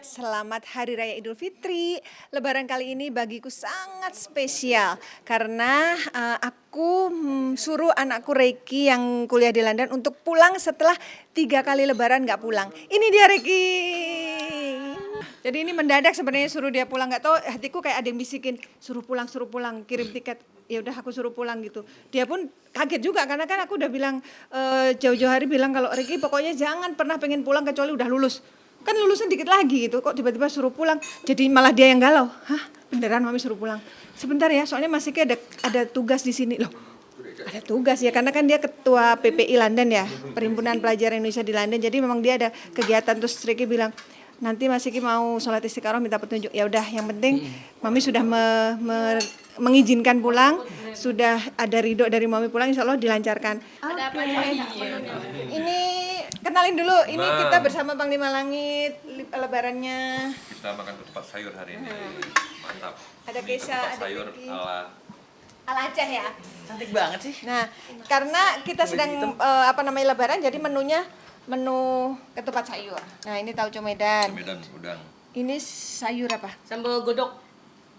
selamat Hari Raya Idul Fitri. Lebaran kali ini bagiku sangat spesial karena aku suruh anakku Reiki yang kuliah di London untuk pulang setelah 3 kali Lebaran nggak pulang. Ini dia Reiki. Jadi ini mendadak sebenarnya suruh dia pulang, nggak tahu hatiku kayak ada yang bisikin suruh pulang, kirim tiket. Ya udah aku suruh pulang gitu. Dia pun kaget juga karena kan aku udah bilang jauh-jauh hari bilang kalau Reiki pokoknya jangan pernah pengen pulang kecuali udah lulus. Kan lulusan dikit lagi gitu, kok tiba-tiba suruh pulang. Jadi malah dia yang galau. Hah, beneran mami suruh pulang? Sebentar ya, soalnya Mas Iki ada tugas di sini loh. Ada tugas ya, karena kan dia ketua PPI London ya, Perhimpunan Pelajar Indonesia di London. Jadi memang dia ada kegiatan, terus Riki bilang, nanti Mas Iki mau sholat istiqoroh minta petunjuk. Ya udah, yang penting mami sudah mengizinkan pulang, sudah ada ridho dari mami pulang, insya Allah dilancarkan. Ada apa nih? Ini kenalin dulu, ini kita bersama Panglima Langit, lebarannya. Kita makan ketupat sayur hari ini, mantap. Ada Ini Keisha, ketupat ada sayur Vicky. ala Aceh ya. Cantik banget sih. Nah, karena kita sedang lebaran, jadi menunya menu ketupat sayur. Nah, ini tauco Medan. Medan udang. Ini sayur apa? Sambal godok.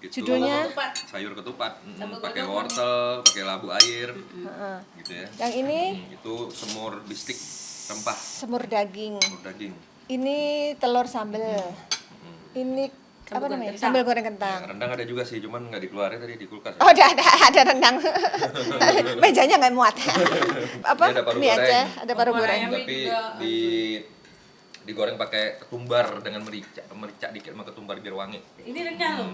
Itu Judulnya? sayur ketupat, Sambal pakai godok. wortel, pakai labu air, gitu ya. Yang ini Itu semur bistik rempah, semur daging. semur daging. Ini telur sambal. Ini apa namanya? Sambal goreng kentang. Ya, rendang ada juga sih, cuman nggak dikeluarin tadi di kulkas. Oh, ada rendang. Mejanya nggak muat. Apa? Ini ada paru Mie goreng. aja, ada paru Paru goreng. ayam. Tapi juga. digoreng pakai ketumbar dengan merica dikit sama ketumbar biar wangi. Ini renyah loh.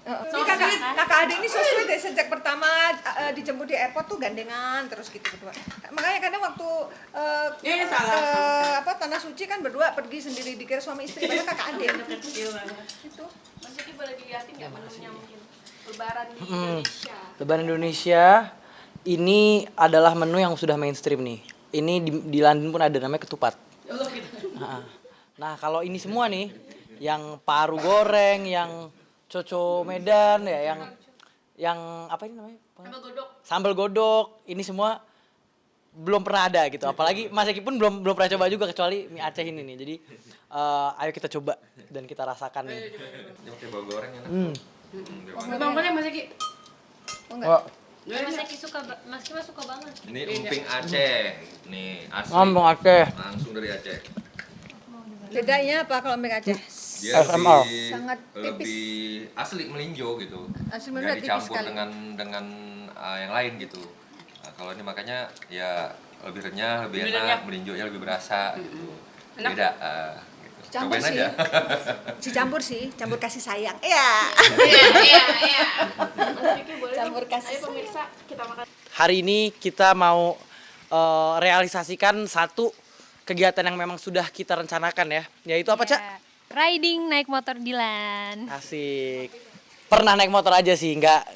Ini kakak adik ini so sweet ya, sejak pertama dijemput di airport tuh gandengan terus gitu berdua. Makanya kadang waktu salah. tanah suci kan berdua pergi sendiri dikira suami istri, padahal kakak adik. Kecil banget. Itu. Mas Iki boleh dilihatin nggak menunya mungkin? Lebaran di Indonesia. Lebaran Indonesia ini adalah menu yang sudah mainstream nih. Ini di London pun ada namanya ketupat. Nah, kalau ini semua nih, yang paru goreng, yang coco Medan ya, yang apa ini namanya? Sambal godok. Sambal godok. Ini semua belum pernah ada gitu. Apalagi Mas Eki pun belum pernah coba juga kecuali mie Aceh ini nih. Jadi ayo kita coba dan kita rasakan nih. Ini pakai bawang goreng ya. Bang boleh Mas Eki? Oh, enggak. Oh, Mas Iki suka, Mas Iki mah suka banget. Ini emping Aceh, nih asli. ngomong Aceh. Langsung dari Aceh. Bedanya apa kalau emping Aceh? Dia SMR. Sangat tipis. lebih asli melinjo gitu. Asli Nggak melinjo tipis dicampur sekali. dengan yang lain gitu. Nah, kalau ini makanya ya lebih renyah, lebih Lebih enak, renyah. melinjonya lebih berasa gitu. Enak. Beda gitu. Campur Cobain sih. aja. Dicampur sih, campur kasih sayang. Iya. Iya. Mas Iki boleh Campur dong. kasih Ayo pemirsa kita makan. Hari ini kita mau realisasikan satu kegiatan yang memang sudah kita rencanakan ya. Yaitu apa, Cak? Riding naik motor Dilan. Asik. Pernah naik motor aja sih, nggak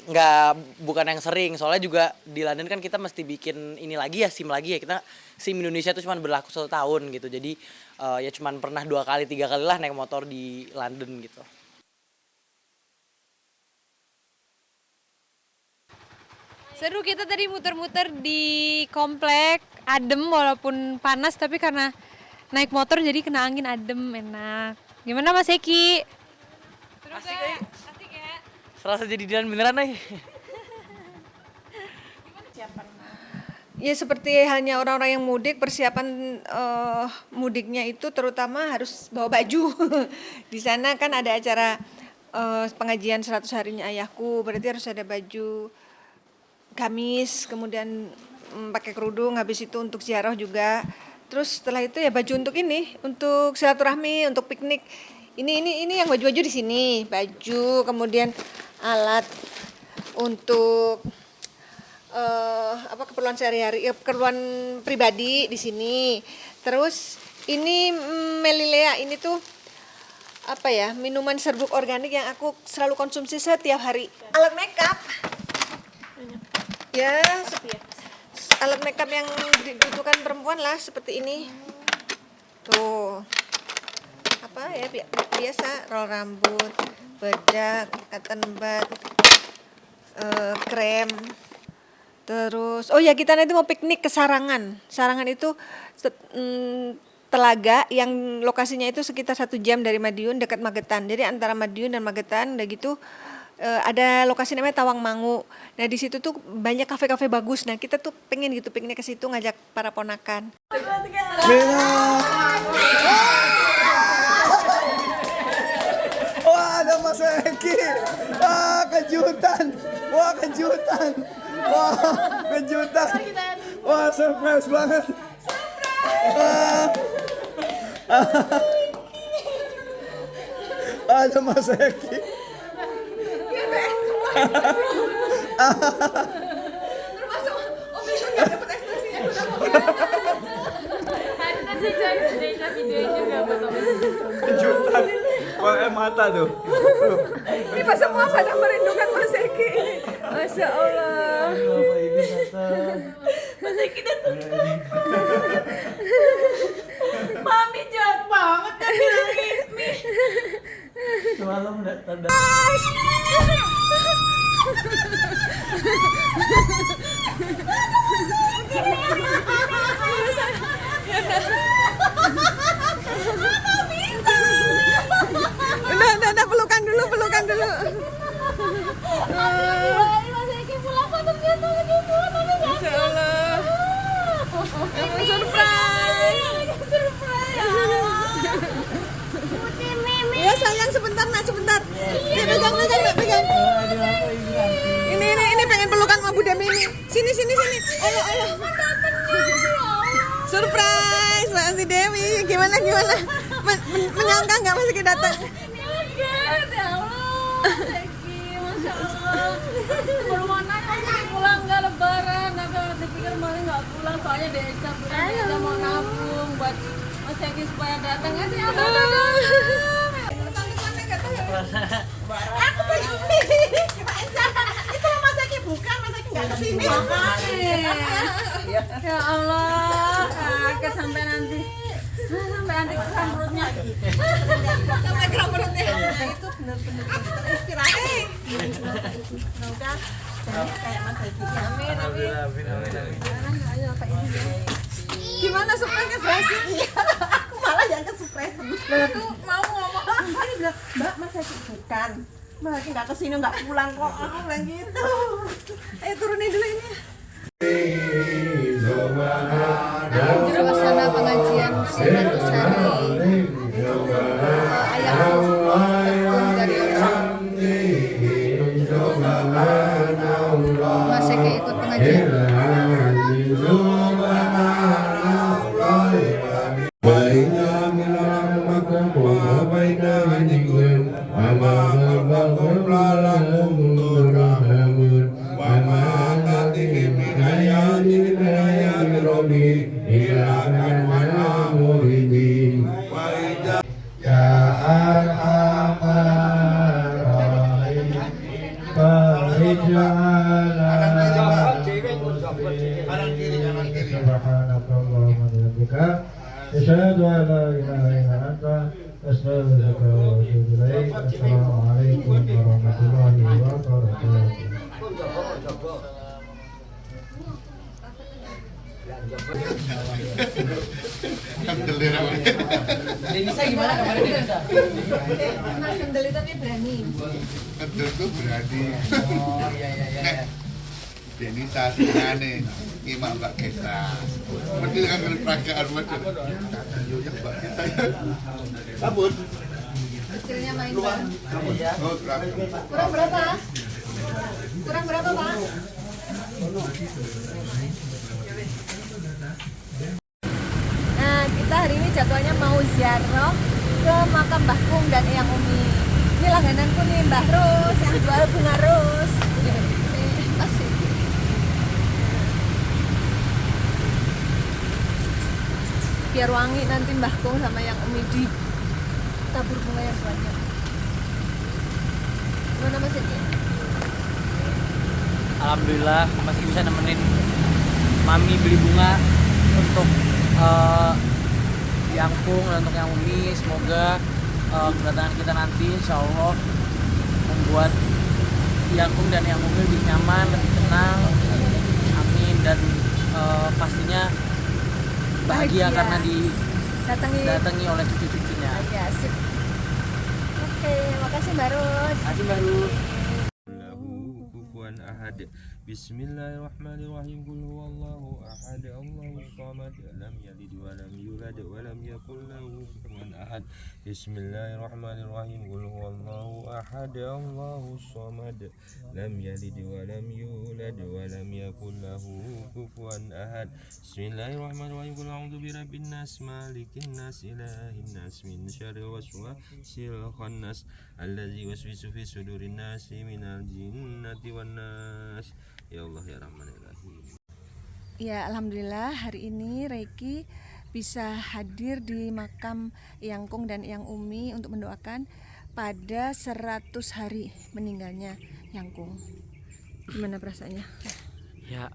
bukan yang sering. Soalnya juga di London kan kita mesti bikin ini lagi ya, SIM lagi ya. Kita SIM Indonesia itu cuma berlaku 1 tahun gitu. Jadi ya cuma pernah 2 kali 3 kali lah naik motor di London gitu. Seru, kita tadi muter-muter di komplek, adem walaupun panas tapi karena naik motor jadi kena angin adem, enak. Gimana Mas Eki? Asik ya? Asik ya? Serasa jadi Dilan beneran nih. Ya seperti halnya orang-orang yang mudik, persiapan mudiknya itu terutama harus bawa baju. Di sana kan ada acara pengajian 100 harinya ayahku, berarti harus ada baju gamis, kemudian pakai kerudung, habis itu untuk ziarah juga. Terus setelah itu ya baju untuk ini, untuk silaturahmi, untuk piknik. Ini yang baju-baju di sini, baju, kemudian alat untuk keperluan sehari-hari, keperluan pribadi di sini. Terus ini Melilea, ini tuh apa ya, minuman serbuk organik yang aku selalu konsumsi setiap hari. Alat makeup. Ya, alat makeup yang dibutuhkan perempuan lah seperti ini. Tuh. Apa ya, biasa roll rambut, bedak, cotton bud, krem. Terus, oh ya kita nanti mau piknik ke Sarangan. Sarangan itu telaga yang lokasinya itu sekitar 1 jam dari Madiun, dekat Magetan. Jadi antara Madiun dan Magetan, udah gitu ada lokasi namanya Tawangmangu. Nah di situ tuh banyak kafe-kafe bagus. Nah kita tuh pengennya ke situ ngajak para ponakan. Wah, ada Mas Eki. Wah, kejutan. Wah, kejutan. Wah, kejutan. Wah, surprise banget. Wah. Ada Mas Eki. Termasuk Om Isu nggak dapat ekspresinya. Kejutan. Wah, mata tuh. Ini pas semua pada merindukan Mas Eki. Masya Allah. Mas Eki datang Mami jahat banget kan bilangin Mi. Semalam tanda. Udah, pelukan dulu. Mas Eki pulang kok ternyata lagi pulang tapi nggak Masya Allah. Emang surprise. Ya sayang sebentar nak sebentar. Dia pegang. Ini pengen pelukan sama Bunda Mimi. Sini. Allah. Surprise Mbak Anti Dewi. Gimana? Menyangka nggak Mas Eki datang? Ya Allah, Mas Eki, Masya Allah. Baru mau nanya Mas Eki pulang nggak lebaran, tapi Mas Eki kan kemarin nggak pulang soalnya diajak mau nabung buat Mas Eki supaya datang aja. Aku pengen nih. Itu Mas Eki bukan, Mas Eki nggak kesini. Ya Allah, kaget sampai nanti kram perutnya. Sampai kram perutnya. Itu benar-benar terinspirasi. Semoga kayak Mas Eki. Amin. Gimana surprise-nya berhasil? Aku malah yang ke surprise. Aku mau ngomong. Ini bilang, Mbak Mas Eki bukan. Mas Eki nggak kesini, nggak pulang kok. Aku bilang gitu. Ayo turunin dulu ini. Suasana pengajian Sunan Usari. Ayahku dari Mas Eki ikut pengajian. Asyhadu an la ilaha illa anta astaghfiruka wa atubu ilaik. Assalamualaikum warahmatullahi wabarakatuh. Denisa gimana kemarin Denisa? Kendali tapi berani. Kendel tuh berani. Oh iya. Denisa senengane ngimak Mbak Gesa. Mesti kan peragaan waduh. Yo ya Mbak Gesa. Sabun. Istrinya main bareng. Oh, berapa? Kurang berapa? Pak? Nah, kita hari ini jadwalnya mau ziarah ke makam Mbah Kung dan Eyang Umi. Ini langgananku nih, Mbah Ros yang jual bunga ros. Asik. Biar wangi nanti Mbah Kung sama Eyang Umi di tabur bunga yang banyak. Gimana Mas Eki? Alhamdulillah masih bisa nemenin Mami beli bunga untuk Yang Kung dan untuk Yang Umi. Semoga kedatangan kita nanti insya Allah membuat Yang Kung dan Yang Umi lebih nyaman, lebih tenang. Amin. Dan pastinya bahagia karena datangi oleh cucu-cucunya. Ya, sip. Oke, makasih Mbak Rus. Makasih baru. lahu kufuwan ahad. Bismillahirrahmanirrahim. Qul huwallahu ahad. Allahu samad. Lam yalid wa lam yulad wa lam yakul lahu kufuwan ahad. Bismillahirrahmanirrahim. Qul huwallahu ahad. Allahu samad. Lam yalid wa lam yulad wa lam yakul lahu kufuwan ahad. Bismillahirrahmanirrahim. Qul a'udzu birabbin nas, malikin nas, ilahin nas, min syarril waswasil khannas, allazi waswisu fi sudurin nasi minal jinnati wan nas. Ya Allah ya Rahman ya Rahim. Ya, alhamdulillah hari ini Reiki bisa hadir di makam Eyang Kung dan Eyang Umi untuk mendoakan pada 100 hari meninggalnya Eyang Kung. Gimana perasaannya? Ya,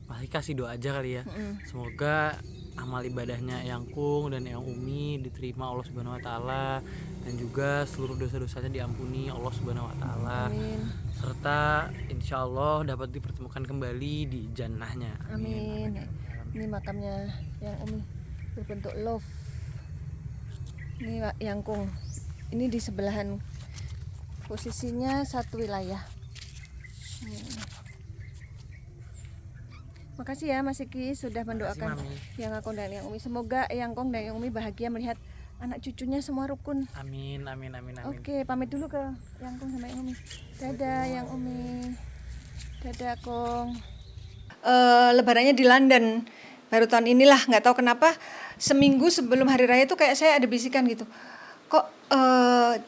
pasti kasih doa aja kali ya. Semoga amal ibadahnya Eyang Kung dan Eyang Umi diterima Allah Subhanahu wa taala, dan juga seluruh dosa-dosanya diampuni Allah Subhanahu wa taala. Amin. Serta insya Allah dapat dipertemukan kembali di jannahnya. Amin. Ini makamnya Eyang Umi berbentuk love. Ini Eyang Kung. Ini di sebelahan, posisinya satu wilayah. Makasih ya Mas Iki sudah mendoakan Mami. Eyang Kung dan Eyang Umi. Semoga Eyang Kung dan Eyang Umi bahagia melihat anak cucunya semua rukun. Amin, amin, amin, amin. Oke, pamit dulu ke Eyang Kung sama Eyang Umi. Dadah Eyang Umi. Dadah Kung. Lebarannya di London. Baru tahun inilah, nggak tahu kenapa seminggu sebelum hari raya tuh kayak saya ada bisikan gitu. Kok 3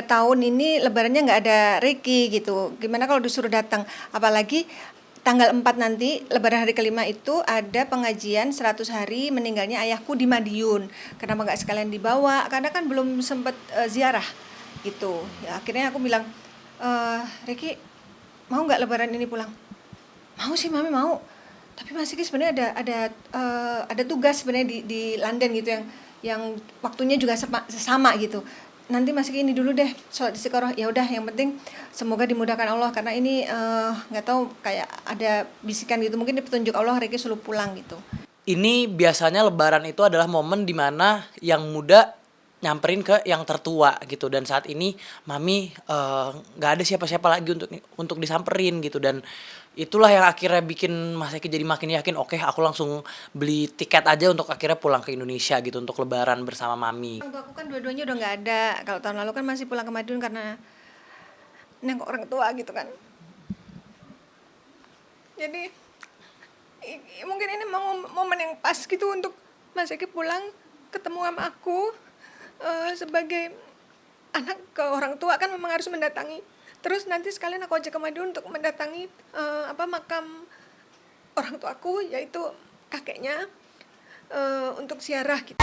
tahun ini lebarannya nggak ada Reiki gitu. Gimana kalau disuruh datang? Apalagi tanggal 4 nanti, lebaran hari kelima itu ada pengajian 100 hari meninggalnya ayahku di Madiun. Kenapa nggak sekalian dibawa? Karena kan belum sempat ziarah gitu. Ya, akhirnya aku bilang, Reiki mau nggak lebaran ini pulang? Mau sih Mami, mau. Tapi Mas Iki sebenarnya ada tugas sebenarnya di London gitu yang waktunya juga sama gitu. Nanti Mas Iki ini dulu deh, sholat istiqoroh. Ya udah, yang penting semoga dimudahkan Allah, karena ini nggak tahu kayak ada bisikan gitu, mungkin petunjuk Allah Reiki suruh pulang gitu. Ini biasanya lebaran itu adalah momen dimana yang muda nyamperin ke yang tertua gitu, dan saat ini Mami nggak ada siapa-siapa lagi untuk disamperin gitu, dan itulah yang akhirnya bikin Mas Eki jadi makin yakin, oke, aku langsung beli tiket aja untuk akhirnya pulang ke Indonesia gitu untuk lebaran bersama Mami. Orang tua aku kan dua-duanya udah nggak ada. Kalau tahun lalu kan masih pulang ke Madiun karena nengok orang tua gitu kan. Jadi mungkin ini momen yang pas gitu untuk Mas Eki pulang ketemu sama aku. Sebagai anak ke orang tua kan memang harus mendatangi. Terus nanti sekalian aku ajak ke Madiun untuk mendatangi makam orang tuaku, yaitu kakeknya, untuk ziarah gitu.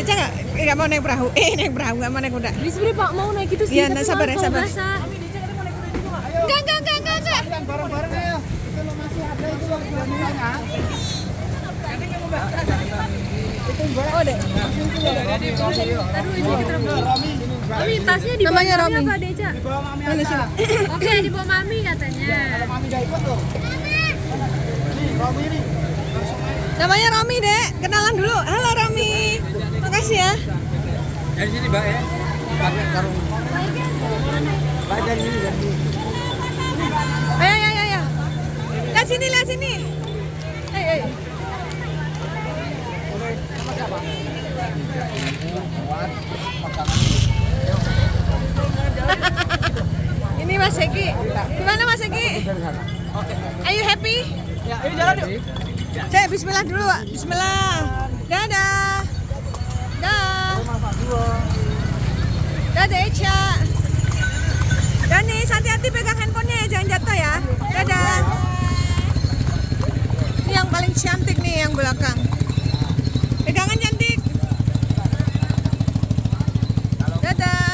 Deca nggak mau naik perahu? Naik perahu nggak mau naik kuda. Sebenarnya Pak mau naik itu sih. Iya, tapi sabar ya, maaf kalau sabar. basah. Enggak. Bareng-bareng ya. Kalau masih ada itu waktu jualannya. Oh deh. Aduh ini kita Mami tasnya di Namanya bawah Mami Romi. apa Deca? Mana sih? Oke di bawah Mami katanya. Mami gak ikut tuh. Nih, Romi ini. Namanya Romi, Dek. Kenalan dulu. Halo Romi. Makasih ya. Dari sini Mbak ya. Pakai karung. Mbak dari sini dari sini. Ayo. Lihat sini. Ayo. Ini Mas Eki. Gimana Mas Eki? Are you happy? Ya, ayo jalan yuk. Cek, bismillah dulu, Wak. Bismillah. Dadah. Dadah, Eca. Danis, hati-hati pegang handphonenya ya, jangan jatuh ya. Dadah. Ini yang paling cantik nih, yang belakang. Pegangan cantik. Dadah.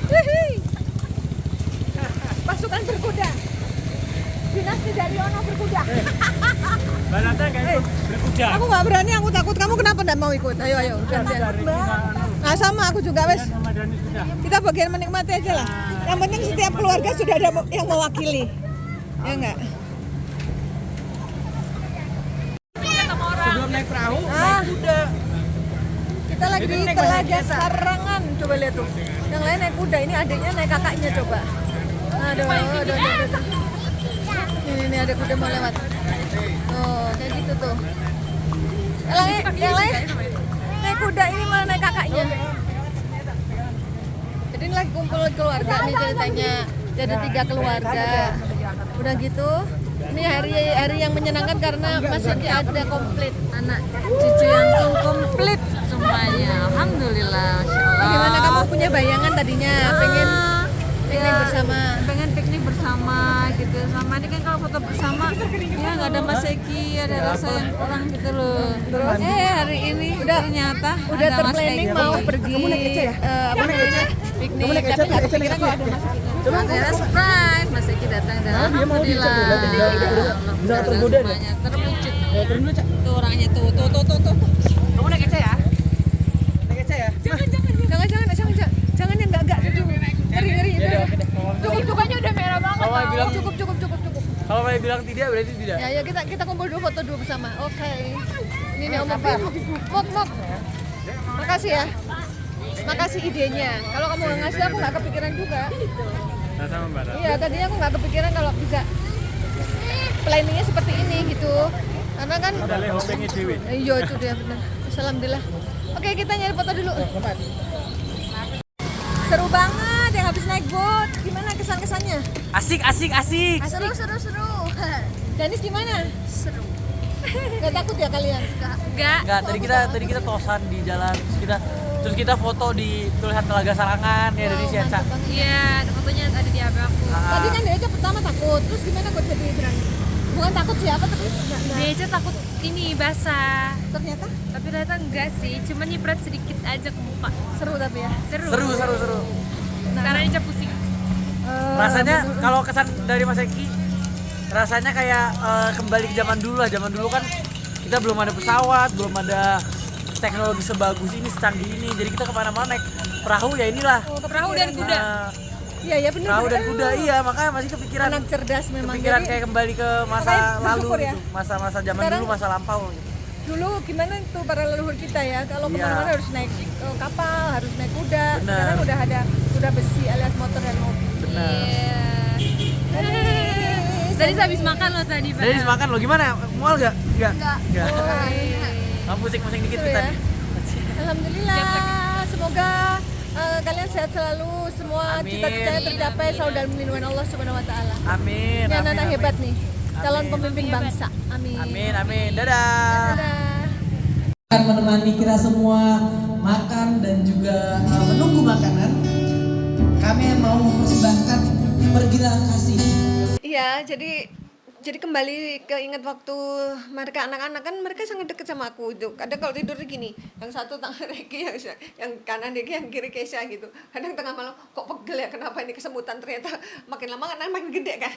Wihih. Pasukan berkuda. Dinasti dari Ono berkuda. Balata gak ikut berkuda. Aku nggak berani, aku takut. Kamu kenapa nggak mau ikut? Ayo. Nah, sama aku juga, wes. Kita bagian menikmati aja lah. Yang penting setiap keluarga sudah ada yang mewakili. Ya enggak? Sebelum naik perahu, Ah. naik kuda. Kita lagi di Telaga Sarangan. Coba lihat tuh. Yang lain naik kuda, ini adiknya naik kakaknya coba. Aduh. Ini ada kuda mau lewat. Oh, kayak gitu tuh. Yang lain naik kuda, ini malah naik kakaknya. Jadi ini lagi kumpul keluarga nih ceritanya. Jadi 3 keluarga. Udah gitu, ini hari yang menyenangkan karena Mas Eki ada komplit anak cucu yang komplit Semuanya. Alhamdulillah. Masya Allah. Gimana kamu punya bayangan tadinya pengen piknik bersama? Pengen piknik bersama gitu. Sama ini kan kalau foto bersama ya nggak ada Mas Eki, ada rasa yang kurang gitu loh. Terus? Hari ini ternyata Udah ada Mas terplanning Eki. mau pergi apa namanya piknik, tapi nggak kepikiran kalau ada Mas Eki. Ada surprise, Mas Eki datang dan alhamdulillah. Bisa tergoda deh. Semuanya terwujud. Turun dulu, Cak. Tuh orangnya tuh. Kamu naik Eca ya? Naik Eca ya? Jangan yang enggak dulu. Ngeri. Cukup aja udah merah banget. Kalau tau. bilang- Cukup. Kalau Maya bilang tidak, berarti tidak. Ya kita kumpul dulu, foto dulu bersama. Oke. Ini nih Om Mok. Makasih ya. Makasih idenya. Kalau kamu nggak ngasih aku nggak kepikiran juga. Iya, tadinya aku nggak kepikiran kalau bisa planningnya seperti ini gitu. Karena kan iya itu dia benar. Alhamdulillah. Oke, kita nyari foto dulu. Seru banget yang habis naik boat. Gimana kesan-kesannya? Asik. Seru. Danis gimana? Seru. Gak takut ya kalian? Enggak, tadi kita tosan di jalan, terus kita foto di tulisan Telaga Sarangan ya dari si Eca. Iya, ada fotonya ada di HP aku. Tadi kan dia pertama takut, terus gimana kok jadi berani? Bukan takut siapa tapi nggak. Dia aja takut ini basah. Ternyata Tapi ternyata enggak sih, cuma nyiprat sedikit aja ke muka. seru tapi ya. Seru. Seru. Sekarang Ica pusing. Rasanya kalau kesan dari Mas Eki, rasanya kayak kembali ke zaman dulu lah. Zaman dulu kan kita belum ada pesawat, belum ada teknologi sebagus ini, secanggih ini. Jadi kita kemana-mana naik perahu ya inilah. Perahu dan kuda. Iya benar. Perahu dan kuda, iya makanya masih kepikiran. Anak cerdas memang. Kepikiran Jadi, kayak kembali ke masa makanya lalu bersyukur ya. gitu. Masa-masa zaman Sekarang- dulu, masa lampau gitu. dulu gimana tuh para leluhur kita ya, kalau Iya. kemana-mana harus naik kapal, harus naik kuda. Benar. Sekarang udah ada kuda besi alias motor dan mobil. Iya. Tadi habis makan loh tadi, Pak. Jadi makan lo gimana? Mual gak? Enggak. Wah, Kamu pusing-pusing dikit seru kita. ya. Alhamdulillah, semoga kalian sehat selalu, semua Amin. cita-citanya tercapai selalu dalam lindungan Allah Subhanahu Wa Taala. Amin. Ini amin, anak amin. hebat nih, calon Amin. pemimpin bangsa. Amin. Amin. Dadah. Dadah. akan menemani kita semua makan dan juga menunggu makanan. Kami mau mempersembahkan Pergilah Kasih. Iya, jadi Jadi kembali keinget waktu mereka anak-anak kan mereka sangat dekat sama aku itu. Kadang kalau tidur gini, yang satu tangan Reki, yang kanan Reki, yang kiri Kesha gitu. Kadang tengah malam kok pegel ya, kenapa ini kesemutan, ternyata makin lama kan makin gede kan.